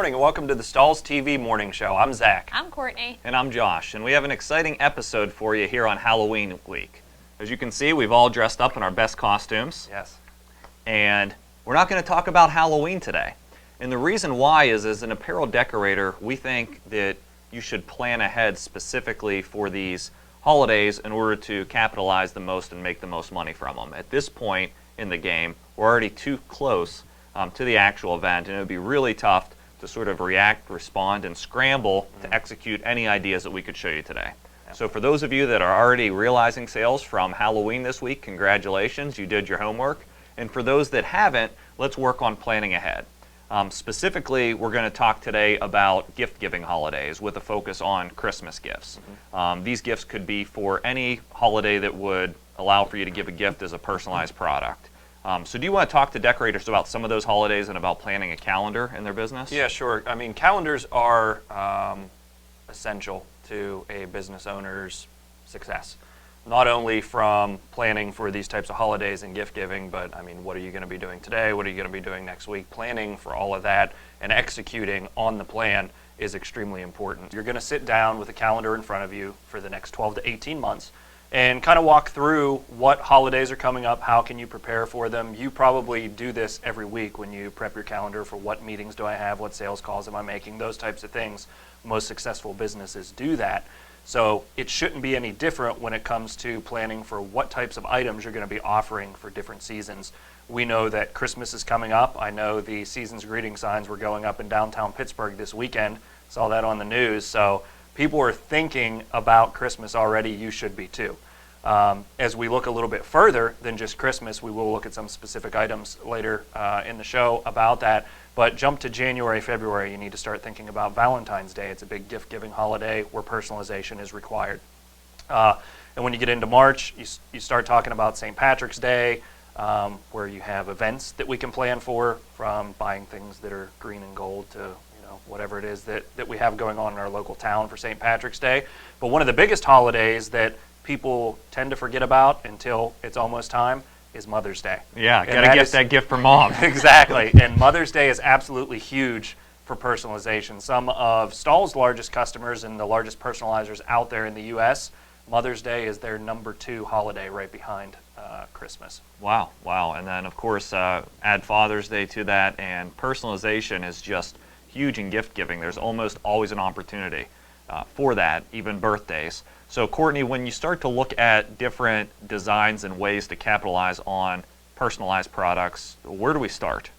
morning and welcome to the Stahls TV Morning Show. I'm Zach. I'm Courtney. And I'm Josh, and we have an exciting episode for you here on Halloween week. As you can see, we've all dressed up in our best costumes. Yes. And we're not going to talk about Halloween today. And the reason why is, as an apparel decorator, we think that you should plan ahead specifically for these holidays in order to capitalize the most and make the most money from them. At this point in the game, we're already too close to the actual event, and it would be really tough to sort of react, respond, and scramble to execute any ideas that we could show you today. So for those of you that are already realizing sales from Halloween this week, congratulations, you did your homework. And for those that haven't, let's work on planning ahead. Specifically, we're going to talk today about gift-giving holidays with a focus on Christmas gifts. These gifts could be for any holiday that would allow for you to give a gift as a personalized product. So do you want to talk to decorators about some of those holidays and about planning a calendar in their business? Yeah, sure. I mean, calendars are essential to a business owner's success. Not only from planning for these types of holidays and gift giving, but I mean, what are you going to be doing today? What are you going to be doing next week? Planning for all of that and executing on the plan is extremely important. You're going to sit down with a calendar in front of you for the next 12 to 18 months and kind of walk through what holidays are coming up, how can you prepare for them. You probably do this every week when you prep your calendar for what meetings do I have, what sales calls am I making, those types of things. Most successful businesses do that. So it shouldn't be any different when it comes to planning for what types of items you're going to be offering for different seasons. We know that Christmas is coming up. I know the season's greeting signs were going up in downtown Pittsburgh this weekend. Saw that on the news. So people are thinking about Christmas already. You should be too. As we look a little bit further than just Christmas, we will look at some specific items later in the show about that. But jump to January, February, you need to start thinking about Valentine's Day. It's a big gift-giving holiday where personalization is required. And when you get into March, you start talking about St. Patrick's Day, where you have events that we can plan for, from buying things that are green and gold to whatever it is that we have going on in our local town for St. Patrick's Day. But one of the biggest holidays that people tend to forget about until it's almost time is Mother's Day. Yeah, gotta get that gift for mom. Exactly, and Mother's Day is absolutely huge for personalization. Some of Stahls' largest customers and the largest personalizers out there in the U.S., Mother's Day is their #2 holiday right behind Christmas. Wow. And then, of course, add Father's Day to that, and personalization is just huge in gift giving. There's almost always an opportunity for that, even birthdays. So Courtney, when you start to look at different designs and ways to capitalize on personalized products, where do we start?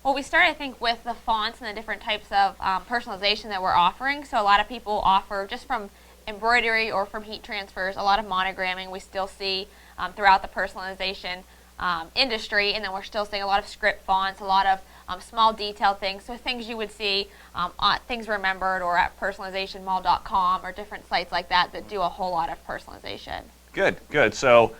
Well, we start, I think, with the fonts and the different types of personalization that we're offering. So a lot of people offer, just from embroidery or from heat transfers, a lot of monogramming we still see throughout the personalization industry, and then we're still seeing a lot of script fonts, a lot of small detailed things, so things you would see on Things Remembered or at personalizationmall.com or different sites like that do a whole lot of personalization. Good. So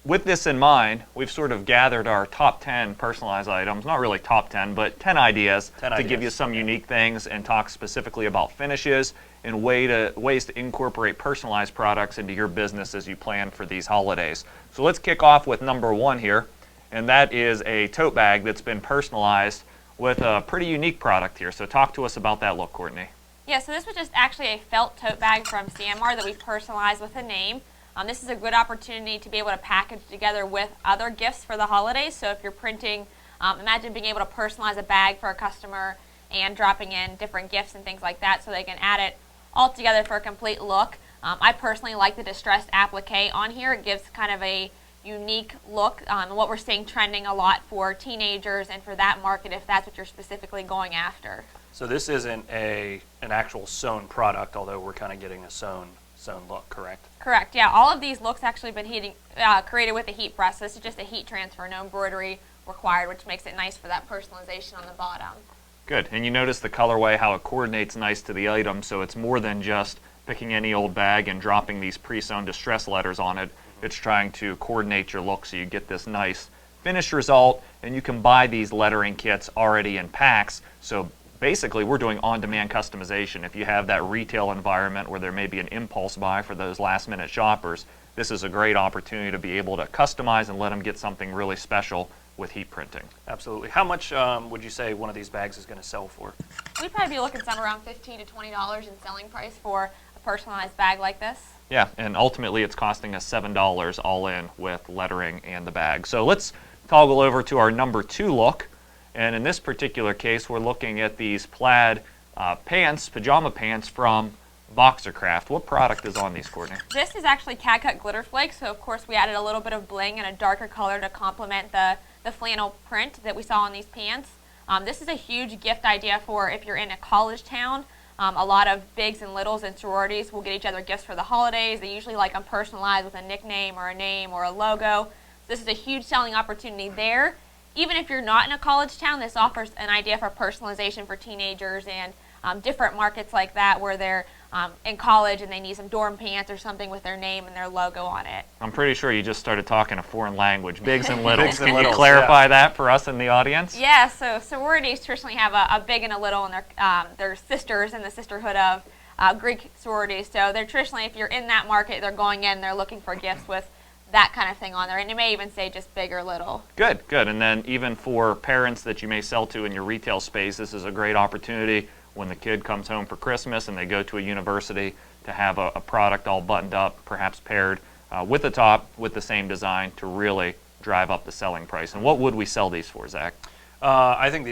with this in mind, we've sort of gathered our top 10 personalized items, not really top 10, but 10 ideas to give you some unique things and talk specifically about finishes and ways to incorporate personalized products into your business as you plan for these holidays. So let's kick off with number 1 here, and that is a tote bag that's been personalized with a pretty unique product here. So talk to us about that look, Courtney. Yeah, so this was just actually a felt tote bag from CMR that we personalized with a name. This is a good opportunity to be able to package together with other gifts for the holidays. So if you're printing, imagine being able to personalize a bag for a customer and dropping in different gifts and things like that so they can add it all together for a complete look. I personally like the distressed applique on here. It gives kind of a unique look, what we're seeing trending a lot for teenagers and for that market if that's what you're specifically going after. So this isn't an actual sewn product, although we're kind of getting a sewn look, correct? Correct, yeah. All of these looks actually been created with a heat press. This is just a heat transfer, no embroidery required, which makes it nice for that personalization on the bottom. Good, and you notice the colorway, how it coordinates nice to the item, so it's more than just picking any old bag and dropping these pre-sewn distress letters on it. It's trying to coordinate your look so you get this nice finished result, and you can buy these lettering kits already in packs. So basically, we're doing on-demand customization. If you have that retail environment where there may be an impulse buy for those last-minute shoppers, this is a great opportunity to be able to customize and let them get something really special with heat printing. Absolutely. How much would you say one of these bags is going to sell for? We'd probably be looking somewhere around $15 to $20 in selling price for a personalized bag like this. Yeah, and ultimately it's costing us $7 all in with lettering and the bag. So let's toggle over to our number 2 look. And in this particular case, we're looking at these plaid pants, pajama pants from Boxercraft. What product is on these, Courtney? This is actually CAD-CUT glitter flakes, so of course we added a little bit of bling and a darker color to complement the flannel print that we saw on these pants. This is a huge gift idea for if you're in a college town. A lot of bigs and littles and sororities will get each other gifts for the holidays. They usually like them personalized with a nickname or a name or a logo. This is a huge selling opportunity there. Even if you're not in a college town, this offers an idea for personalization for teenagers and different markets like that where they're in college and they need some dorm pants or something with their name and their logo on it. I'm pretty sure you just started talking a foreign language. Bigs and littles. Bigs and Can littles, you clarify yeah. that for us in the audience? Yeah, so sororities traditionally have a big and a little, and they're sisters in the sisterhood of Greek sororities. So they're traditionally, if you're in that market, they're going in, they're looking for gifts with that kind of thing on there, and it may even say just big or little. Good, good. And then even for parents that you may sell to in your retail space, this is a great opportunity when the kid comes home for Christmas and they go to a university to have a product all buttoned up, perhaps paired with the top with the same design to really drive up the selling price. And what would we sell these for, Zach? I think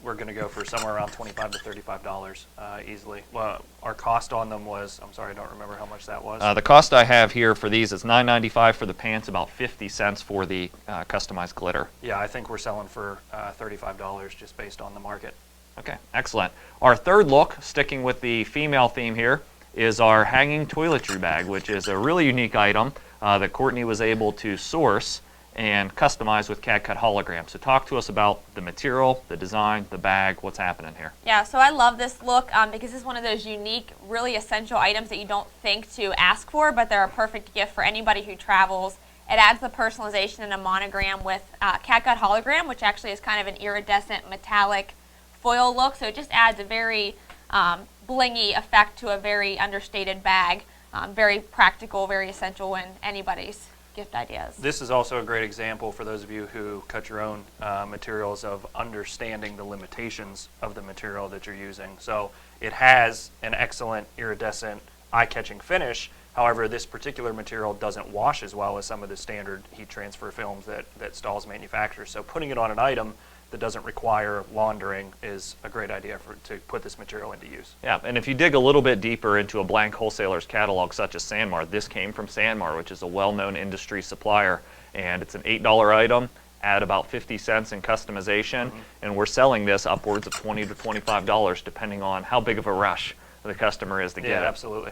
we're going to go for somewhere around $25 to $35 easily. Well, our cost on them was, I'm sorry, I don't remember how much that was. The cost I have here for these is $9.95 for the pants, about 50 cents for the customized glitter. Yeah, I think we're selling for $35 just based on the market. Okay, excellent. Our third look, sticking with the female theme here, is our hanging toiletry bag, which is a really unique item that Courtney was able to source and customize with CAD-CUT holograms. So talk to us about the material, the design, the bag, what's happening here. Yeah, so I love this look because it's one of those unique, really essential items that you don't think to ask for, but they're a perfect gift for anybody who travels. It adds the personalization and a monogram with CAD-CUT hologram, which actually is kind of an iridescent metallic foil look, so it just adds a very blingy effect to a very understated bag. Very practical, very essential in anybody's gift ideas. This is also a great example for those of you who cut your own materials of understanding the limitations of the material that you're using. So it has an excellent iridescent, eye-catching finish. However, this particular material doesn't wash as well as some of the standard heat transfer films that Stahls manufactures. So putting it on an item that doesn't require laundering is a great idea to put this material into use. Yeah, and if you dig a little bit deeper into a blank wholesaler's catalog such as Sanmar, this came from Sanmar, which is a well-known industry supplier, and it's an $8 item, add about 50 cents in customization, and we're selling this upwards of $20 to $25 depending on how big of a rush the customer is to get it. Yeah, absolutely.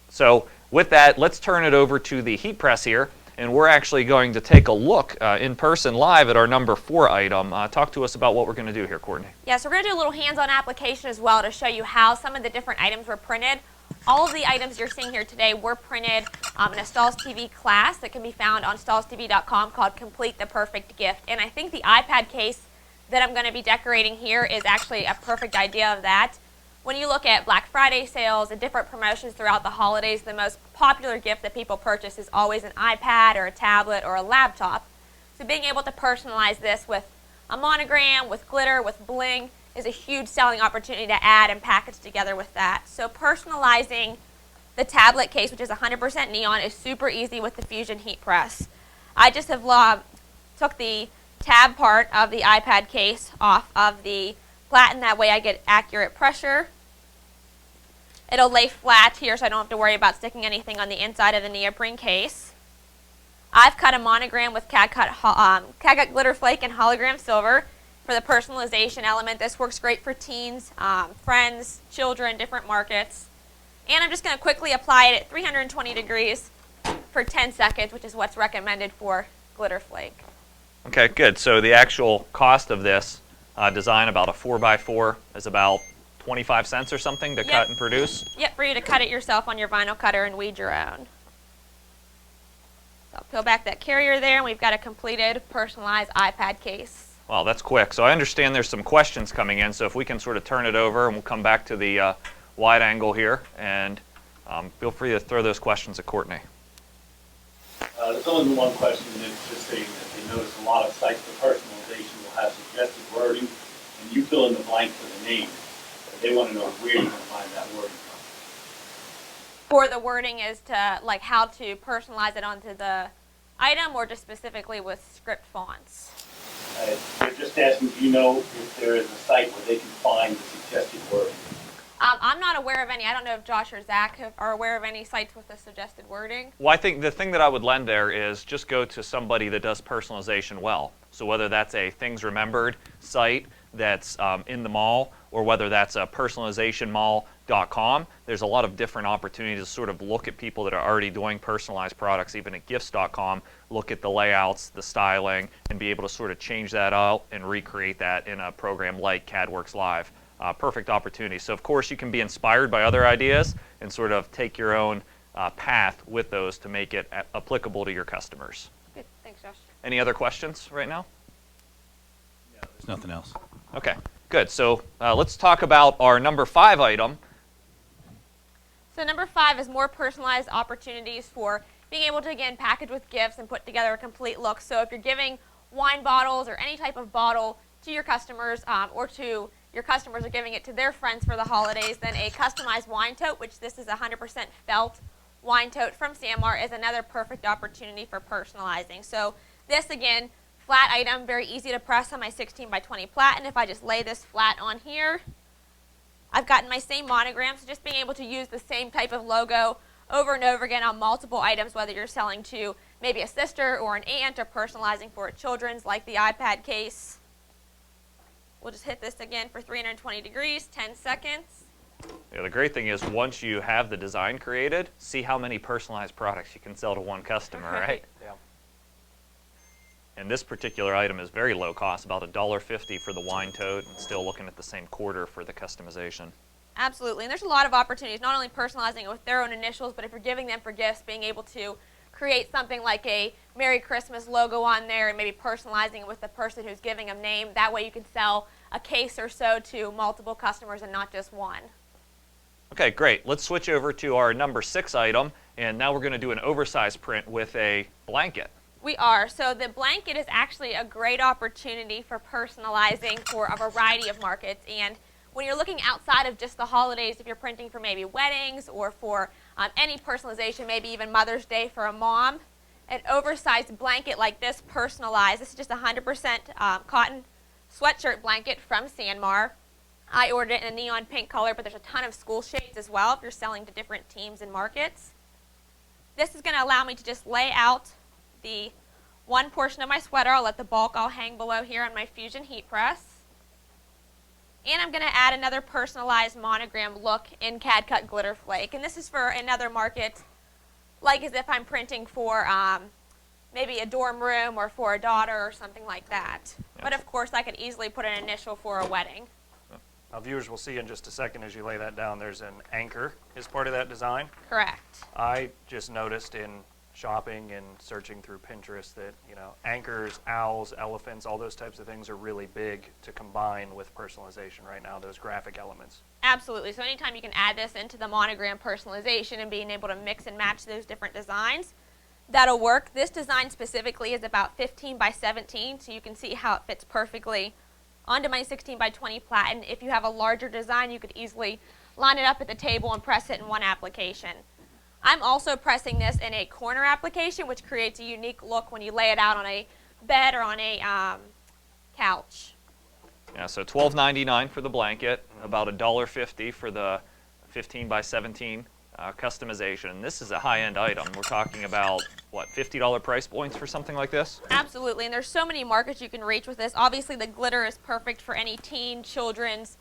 So with that, let's turn it over to the heat press here. And we're actually going to take a look in person live at our number 4 item. Talk to us about what we're going to do here, Courtney. Yeah, so we're going to do a little hands-on application as well to show you how some of the different items were printed. All of the items you're seeing here today were printed in a Stahls TV class that can be found on stahlstv.com called Complete the Perfect Gift. And I think the iPad case that I'm going to be decorating here is actually a perfect idea of that. When you look at Black Friday sales and different promotions throughout the holidays, the most popular gift that people purchase is always an iPad or a tablet or a laptop. So being able to personalize this with a monogram, with glitter, with bling is a huge selling opportunity to add and package together with that. So personalizing the tablet case, which is 100% neon, is super easy with the Fusion heat press. I just have took the tab part of the iPad case off of the platen. That way I get accurate pressure. It'll lay flat here so I don't have to worry about sticking anything on the inside of the neoprene case. I've cut a monogram with CAD-CUT glitter flake and hologram silver for the personalization element. This works great for teens, friends, children, different markets. And I'm just going to quickly apply it at 320 degrees for 10 seconds, which is what's recommended for glitter flake. Okay, good. So the actual cost of this design, about a 4x4, is about 25 cents or something to cut and produce? Yep, for you to cut it yourself on your vinyl cutter and weed your own. So I'll peel back that carrier there, and we've got a completed, personalized iPad case. Wow, that's quick. So I understand there's some questions coming in, so if we can sort of turn it over, and we'll come back to the wide angle here, and feel free to throw those questions at Courtney. There's only one question, and it's just saying that they notice a lot of sites for personal personalization will have suggested wording, and you fill in the blank for the name. But they want to know where you're going to find that wording from. For the wording is to, like, how to personalize it onto the item, or just specifically with script fonts? They're just asking, do you know if there is a site where they can find the suggested wording? I'm not aware of any. I don't know if Josh or Zach are aware of any sites with the suggested wording. Well, I think the thing that I would lend there is just go to somebody that does personalization well. So whether that's a Things Remembered site that's in the mall, or whether that's a personalizationmall.com, there's a lot of different opportunities to sort of look at people that are already doing personalized products. Even at gifts.com, look at the layouts, the styling, and be able to sort of change that out and recreate that in a program like CADWorks Live. Perfect opportunity. So of course you can be inspired by other ideas and sort of take your own path with those to make it applicable to your customers. Good, thanks, Josh. Any other questions right now? Yeah, there's nothing else. Okay, good. So let's talk about our number 5 item. So number 5 is more personalized opportunities for being able to, again, package with gifts and put together a complete look. So if you're giving wine bottles or any type of bottle to your customers, or to your customers are giving it to their friends for the holidays, then a customized wine tote, which this is 100% felt wine tote from Sanmar, is another perfect opportunity for personalizing. So this, again, flat item, very easy to press on my 16 by 20 plat, and if I just lay this flat on here, I've gotten my same monogram. So just being able to use the same type of logo over and over again on multiple items, whether you're selling to maybe a sister or an aunt, or personalizing for a children's, like the iPad case. We'll just hit this again for 320 degrees, 10 seconds. Yeah, the great thing is once you have the design created, see how many personalized products you can sell to one customer, right? Yeah. And this particular item is very low cost, about $1.50 for the wine tote, and still looking at the same quarter for the customization. Absolutely, and there's a lot of opportunities, not only personalizing it with their own initials, but if you're giving them for gifts, being able to create something like a Merry Christmas logo on there and maybe personalizing it with the person who's giving a name. That way you can sell a case or so to multiple customers and not just one. Okay, great. Let's switch over to our number 6 item, and now we're going to do an oversized print with a blanket. We are. So the blanket is actually a great opportunity for personalizing for a variety of markets. And when you're looking outside of just the holidays, if you're printing for maybe weddings or for any personalization, maybe even Mother's Day for a mom, an oversized blanket like this, personalized. This is just 100% cotton sweatshirt blanket from Sanmar. I ordered it in a neon pink color, but there's a ton of school shades as well if you're selling to different teams and markets. This is going to allow me to just lay out the one portion of my sweater. I'll let the bulk all hang below here on my Fusion heat press. And I'm going to add another personalized monogram look in CAD-CUT Glitter Flake. And this is for another market, like as if I'm printing for maybe a dorm room or for a daughter or something like that. Yeah. But of course, I could easily put an initial for a wedding. Now, viewers will see in just a second as you lay that down, there's an anchor as part of that design. Correct. I just noticed in shopping and searching through Pinterest that, anchors, owls, elephants, all those types of things are really big to combine with personalization right now, those graphic elements. Absolutely. So anytime you can add this into the monogram personalization and being able to mix and match those different designs, that'll work. This design specifically is about 15 by 17, so you can see how it fits perfectly onto my 16 by 20 plat. And if you have a larger design, you could easily line it up at the table and press it in one application. I'm also pressing this in a corner application, which creates a unique look when you lay it out on a bed or on a couch. Yeah, so $12.99 for the blanket, about $1.50 for the 15 by 17 customization. And this is a high-end item. We're talking about, what, $50 price points for something like this? Absolutely, and there's so many markets you can reach with this. Obviously, the glitter is perfect for any teen, children's,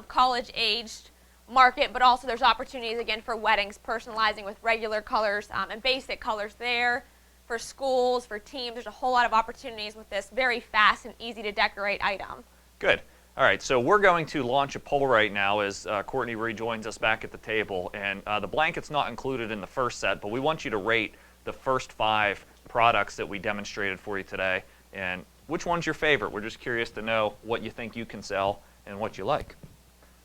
college-aged market, but also there's opportunities, again, for weddings, personalizing with regular colors and basic colors there. For schools, for teams, there's a whole lot of opportunities with this very fast and easy to decorate item. Good. All right, so we're going to launch a poll right now as Courtney rejoins us back at the table. And the blanket's not included in the first set, but we want you to rate the first 5 products that we demonstrated for you today. And which one's your favorite? We're just curious to know what you think you can sell and what you like.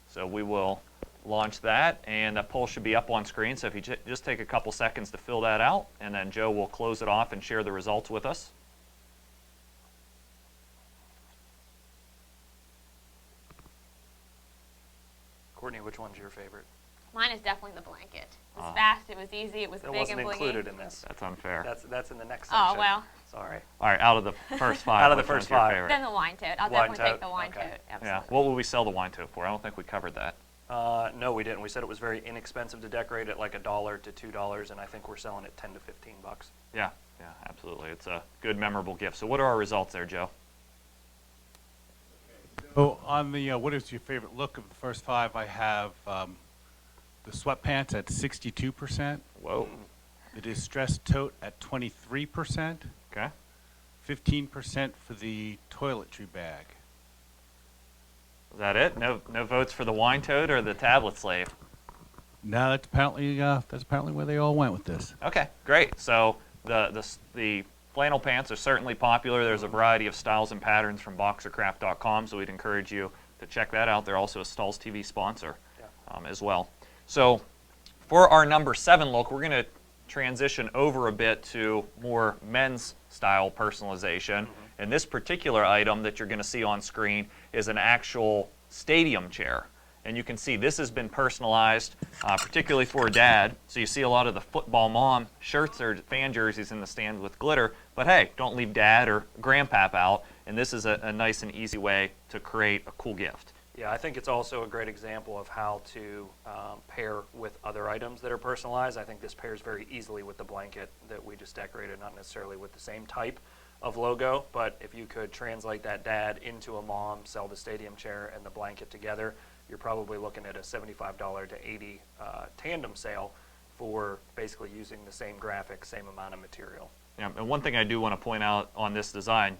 So we will launch that, and that poll should be up on screen. So if you just take a couple seconds to fill that out, and then Joe will close it off and share the results with us. your favorite? Mine is definitely the blanket. It was Ah. fast, it was easy, it was It big wasn't and blingy. included in this. That's unfair. That's in the next section. Oh, well. Sorry. All right, out of the first five, Out of the which one's first your five. favorite? Then the wine tote. I'll Wine definitely take tote, the wine okay. tote. Absolutely. Yeah. What would we sell the wine tote for? I don't think we covered that. No, we didn't. We said it was very inexpensive to decorate at like $1 to $2, and I think we're selling it 10 to 15 bucks. Yeah, yeah, absolutely. It's a good, memorable gift. So what are our results there, Joe? So on the what is your favorite look of the first five, I have the sweatpants at 62%, Whoa. the distressed tote at 23%, Okay. 15% for the toiletry bag. Is that it? No votes for the wine tote or the tablet slave? Now that's apparently where they all went with this. Okay, great. So the flannel pants are certainly popular. There's a variety of styles and patterns from boxercraft.com, so we'd encourage you to check that out. They're also a Stahls TV sponsor as well. So for our number 7 look, we're going to transition over a bit to more men's style personalization. And this particular item that you're going to see on screen is an actual stadium chair. And you can see this has been personalized, particularly for a dad. So you see a lot of the football mom shirts or fan jerseys in the stand with glitter. But hey, don't leave dad or grandpap out. And this is a nice and easy way to create a cool gift. Yeah, I think it's also a great example of how to pair with other items that are personalized. I think this pairs very easily with the blanket that we just decorated, not necessarily with the same type of logo, but if you could translate that dad into a mom, sell the stadium chair and the blanket together, you're probably looking at a $75 to $80 tandem sale for basically using the same graphic, same amount of material. Yeah, and one thing I do want to point out on this design,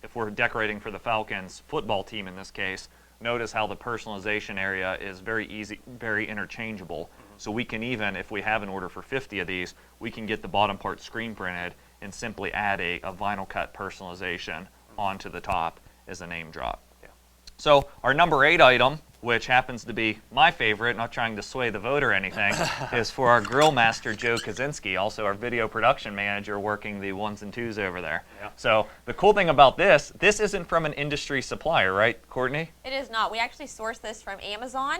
if we're decorating for the Falcons football team in this case, notice how the personalization area is very easy, very interchangeable. So we can even, if we have an order for 50 of these, we can get the bottom part screen printed and simply add a vinyl cut personalization onto the top as a name drop. Yeah. So our number 8 item, which happens to be my favorite, not trying to sway the vote or anything, is for our grill master, Joe Kaczynski, also our video production manager working the 1s and 2s over there. Yeah. So the cool thing about this isn't from an industry supplier, right, Courtney? It is not. We actually sourced this from Amazon.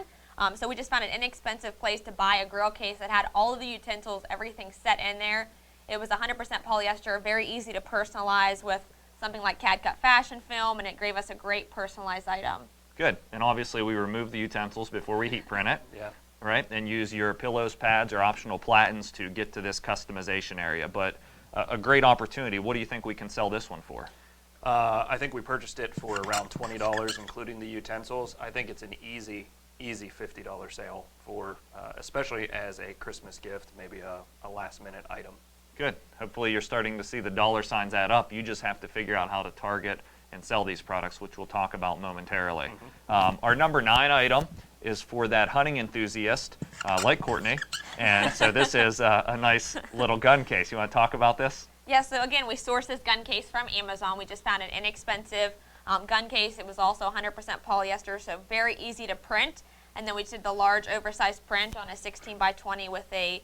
So we just found an inexpensive place to buy a grill case that had all of the utensils, everything set in there. It was 100% polyester, very easy to personalize with something like CAD-CUT fashion film, and it gave us a great personalized item. Good. And obviously we remove the utensils before we heat print it, Yeah. right? And use your pillows, pads, or optional platens to get to this customization area. But a great opportunity. What do you think we can sell this one for? I think we purchased it for around $20, including the utensils. I think it's an easy $50 sale for, especially as a Christmas gift, maybe a last-minute item. Good. Hopefully you're starting to see the dollar signs add up. You just have to figure out how to target and sell these products, which we'll talk about momentarily. Our number 9 item is for that hunting enthusiast like Courtney. And so this is a nice little gun case. You want to talk about this? Yeah, so again, we sourced this gun case from Amazon. We just found an inexpensive gun case. It was also 100% polyester, so very easy to print. And then we did the large oversized print on a 16 by 20 with a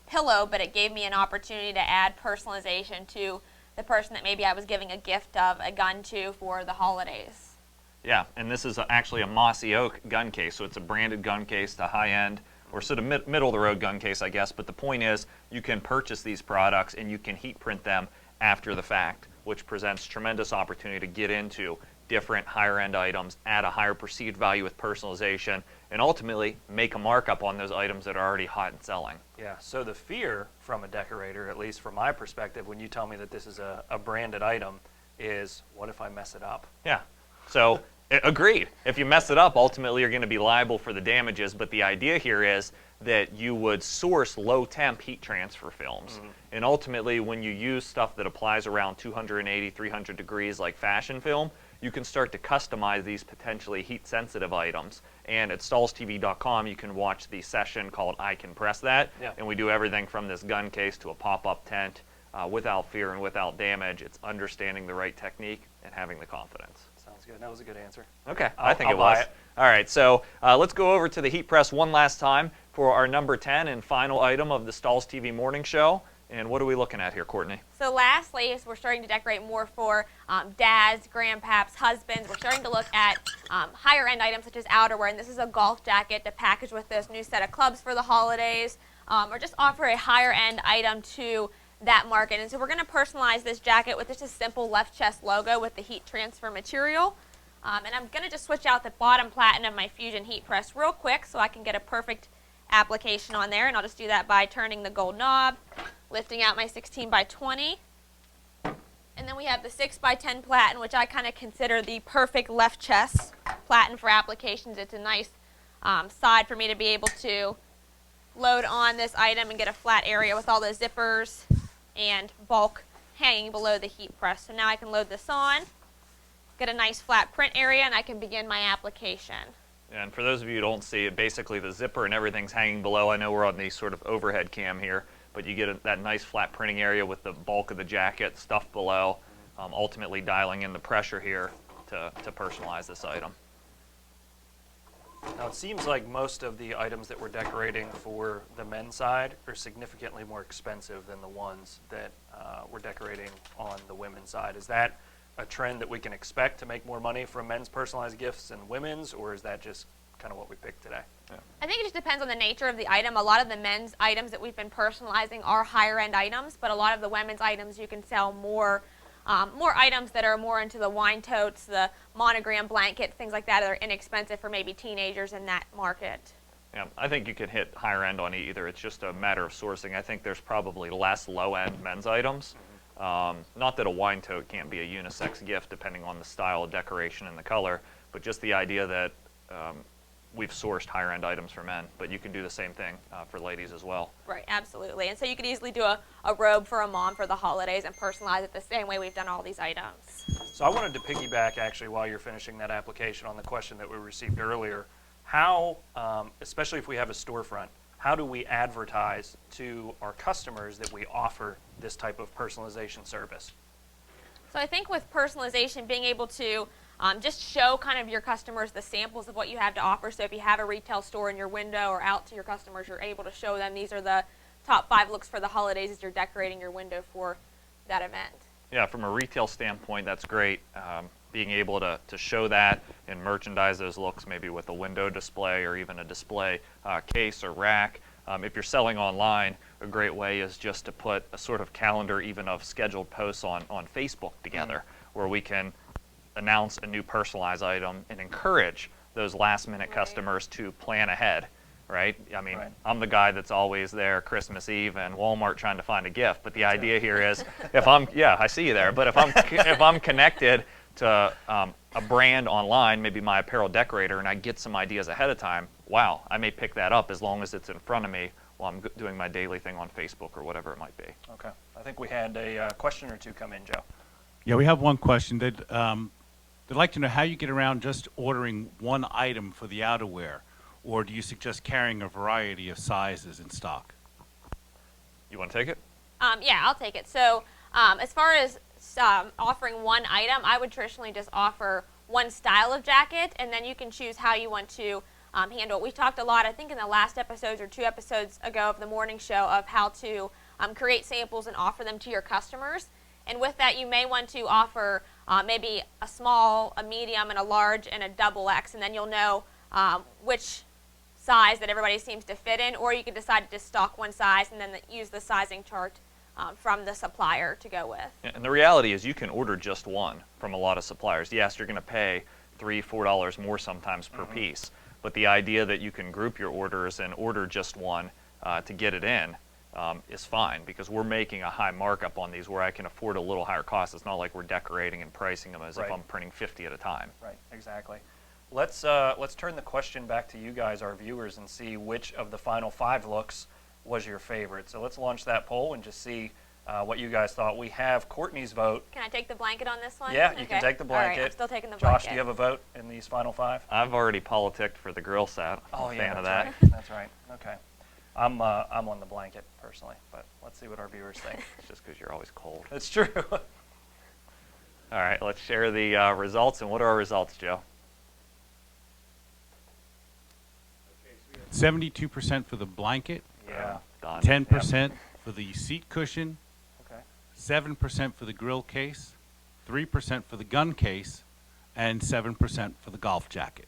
pillow, but it gave me an opportunity to add personalization to the person that maybe I was giving a gift of a gun to for the holidays. Yeah, and this is actually a mossy oak gun case, so it's a branded gun case, the high-end, or sort of middle-of-the-road gun case, I guess. But the point is, you can purchase these products and you can heat print them after the fact, which presents tremendous opportunity to get into different higher-end items, add a higher perceived value with personalization, and ultimately make a markup on those items that are already hot and selling. Yeah, so the fear from a decorator, at least from my perspective, when you tell me that this is a branded item, is what if I mess it up? Yeah, so agreed. If you mess it up, ultimately you're going to be liable for the damages, but the idea here is that you would source low-temp heat transfer films. And ultimately, when you use stuff that applies around 280, 300 degrees like fashion film, you can start to customize these potentially heat-sensitive items. And at stahlstv.com, you can watch the session called I Can Press That. Yeah. And we do everything from this gun case to a pop-up tent without fear and without damage. It's understanding the right technique and having the confidence. Sounds good. That was a good answer. Okay, I'll I think it buy was. it. All right, so let's go over to the heat press one last time for our number 10 and final item of the Stahls TV Morning Show. And what are we looking at here, Courtney? So lastly, as we're starting to decorate more for dads, grandpaps, husbands, we're starting to look at higher end items such as outerwear. And this is a golf jacket to package with this new set of clubs for the holidays, or just offer a higher end item to that market. And so we're going to personalize this jacket with just a simple left chest logo with the heat transfer material. And I'm going to just switch out the bottom platen of my Fusion heat press real quick so I can get a perfect application on there. And I'll just do that by turning the gold knob, lifting out my 16 by 20. And then we have the 6 by 10 platen, which I kind of consider the perfect left chest platen for applications. It's a nice side for me to be able to load on this item and get a flat area with all the zippers and bulk hanging below the heat press. So now I can load this on, get a nice flat print area, and I can begin my application. And for those of you who don't see it, basically the zipper and everything's hanging below. I know we're on the sort of overhead cam here, but you get that nice flat printing area with the bulk of the jacket stuffed below, ultimately dialing in the pressure here to personalize this item. Now, it seems like most of the items that we're decorating for the men's side are significantly more expensive than the ones that we're decorating on the women's side. Is that a trend that we can expect to make more money from men's personalized gifts than women's, or is that just kind of what we picked today? Yeah. I think it just depends on the nature of the item. A lot of the men's items that we've been personalizing are higher end items, but a lot of the women's items you can sell more items that are more into the wine totes, the monogram blankets, things like that are inexpensive for maybe teenagers in that market. Yeah, I think you can hit higher end on either. It's just a matter of sourcing. I think there's probably less low-end men's items. Not that a wine tote can't be a unisex gift depending on the style, decoration, and the color, but just the idea that we've sourced higher end items for men, but you can do the same thing for ladies as well. Right, absolutely. And so you could easily do a robe for a mom for the holidays and personalize it the same way we've done all these items. So I wanted to piggyback, actually, while you're finishing that application on the question that we received earlier. How, especially if we have a storefront, how do we advertise to our customers that we offer this type of personalization service? So I think with personalization, being able to just show kind of your customers the samples of what you have to offer. So if you have a retail store in your window or out to your customers, you're able to show them these are the top 5 looks for the holidays as you're decorating your window for that event. Yeah, from a retail standpoint, that's great. Being able to show that and merchandise those looks maybe with a window display or even a display case or rack. If you're selling online, a great way is just to put a sort of calendar even of scheduled posts on Facebook together where we can announce a new personalized item and encourage those last-minute customers to plan ahead, right? I mean, I'm the guy that's always there Christmas Eve and Walmart trying to find a gift, but the idea here is if I'm, yeah, I see you there, but if I'm connected to a brand online, maybe my apparel decorator, and I get some ideas ahead of time, wow, I may pick that up as long as it's in front of me while I'm doing my daily thing on Facebook or whatever it might be. Okay. I think we had a question or two come in, Joe. Yeah, we have one question. They'd like to know how you get around just ordering one item for the outerwear, or do you suggest carrying a variety of sizes in stock? You want to take it? Yeah, I'll take it. So as far as offering one item, I would traditionally just offer one style of jacket, and then you can choose how you want to handle it. We talked a lot, I think in the last episodes or 2 episodes ago of the morning show, of how to create samples and offer them to your customers. And with that, you may want to offer maybe a small, a medium, and a large, and a double X, and then you'll know which size that everybody seems to fit in, or you can decide to just stock one size and then use the sizing chart from the supplier to go with. And the reality is you can order just one from a lot of suppliers. Yes, you're going to pay $3, $4 more sometimes per piece, but the idea that you can group your orders and order just one to get it in is fine, because we're making a high markup on these where I can afford a little higher cost. It's not like we're decorating and pricing them as if I'm printing 50 at a time. Right, exactly. Let's turn the question back to you guys, our viewers, and see which of the final 5 looks was your favorite. So let's launch that poll and just see what you guys thought. We have Courtney's vote. Can I take the blanket on this one? Yeah, you can take the blanket. All right, I'm still taking the blanket. Josh, do you have a vote in these final 5? I've already politicked for the grill set. Oh, I'm a yeah, fan of that. right. That's right. Okay. I'm on the blanket personally, but let's see what our viewers think. It's just because you're always cold. It's true. All right, let's share the results. And what are our results, Joe? 72% for the blanket, Yeah. Done. 10% for the seat cushion, Okay. 7% for the grill case, 3% for the gun case, and 7% for the golf jacket.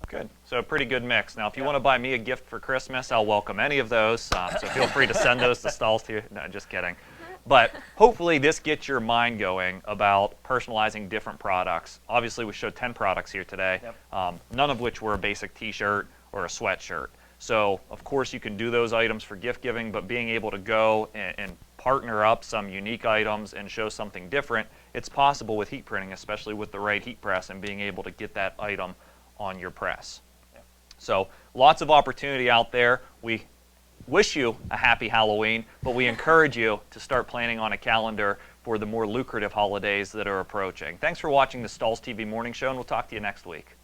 Good. So a pretty good mix. Now, if you want to buy me a gift for Christmas, I'll welcome any of those. So feel free to send those to Stahls to you. No, just kidding. But hopefully this gets your mind going about personalizing different products. Obviously, we showed 10 products here today, none of which were a basic t-shirt or a sweatshirt. So, of course, you can do those items for gift giving, but being able to go and partner up some unique items and show something different, it's possible with heat printing, especially with the right heat press and being able to get that item on your press. So lots of opportunity out there. We wish you a happy Halloween, but we encourage you to start planning on a calendar for the more lucrative holidays that are approaching. Thanks for watching the Stahls TV Morning Show, and we'll talk to you next week.